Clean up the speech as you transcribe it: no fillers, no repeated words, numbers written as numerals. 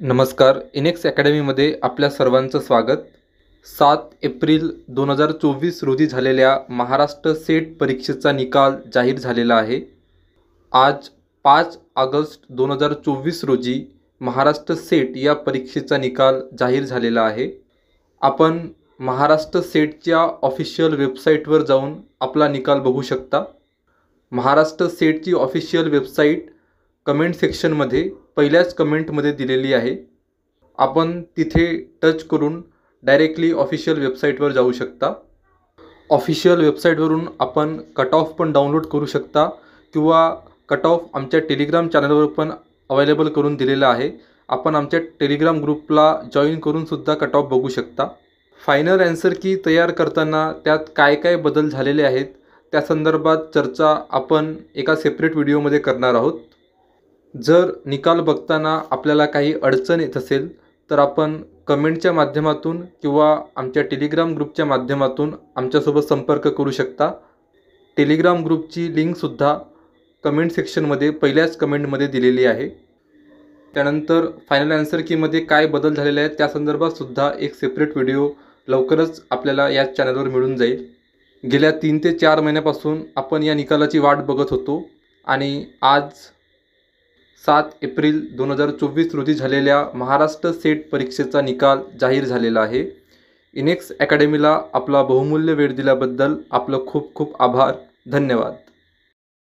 नमस्कार. इनेक्स अकॅडमीमध्ये आपल्या सर्वांचं स्वागत. 7 एप्रिल 2024 रोजी झालेल्या महाराष्ट्र सेट परीक्षेचा निकाल जाहीर झालेला आहे. आज 5 ऑगस्ट 2024 रोजी महाराष्ट्र सेट या परीक्षेचा निकाल जाहीर झालेला आहे. आपण महाराष्ट्र सेटच्या ऑफिशियल वेबसाईटवर जाऊन आपला निकाल बघू शकता. महाराष्ट्र सेटची ऑफिशियल वेबसाईट कमेंट सेक्शनमध्ये पहिल्याच कमेंटमध्ये दिलेली आहे. आपण तिथे टच करून डायरेक्टली ऑफिशियल वेबसाईटवर जाऊ शकता. ऑफिशियल वेबसाईटवरून आपण कट ऑफ पण डाउनलोड करू शकता किंवा कट ऑफ आमच्या टेलिग्राम चॅनलवर पण अवेलेबल करून दिलेला आहे. आपण आमच्या टेलिग्राम ग्रुपला जॉईन करूनसुद्धा कट ऑफ बघू शकता. फायनल ॲन्सर की तयार करताना त्यात काय काय बदल झालेले आहेत त्या संदर्भात चर्चा आपण एका सेपरेट व्हिडिओमध्ये करणार आहोत. जर निकाल बघताना आपल्याला काही अडचण येत असेल तर आपण कमेंटच्या माध्यमातून किंवा आमच्या टेलिग्राम ग्रुपच्या माध्यमातून आमच्यासोबत संपर्क करू शकता. टेलिग्राम ग्रुपची लिंकसुद्धा कमेंट सेक्शनमध्ये पहिल्याच कमेंटमध्ये दिलेली आहे. त्यानंतर फायनल ॲन्सर कीमध्ये काय बदल झालेले आहेत त्या संदर्भातसुद्धा एक सेपरेट व्हिडिओ लवकरच आपल्याला या चॅनलवर मिळून जाईल. गेल्या 3 ते 4 महिन्यापासून आपण या निकालाची वाट बघत होतो आणि आज 7 एप्रिल 2024 रोजी झालेल्या महाराष्ट्र सेट परीक्षेचा निकाल जाहीर झालेला आहे. इनेक्स अकॅडमीला आपला बहुमूल्य वेळ दिल्याबद्दल आपलं खूप खूप आभार. धन्यवाद.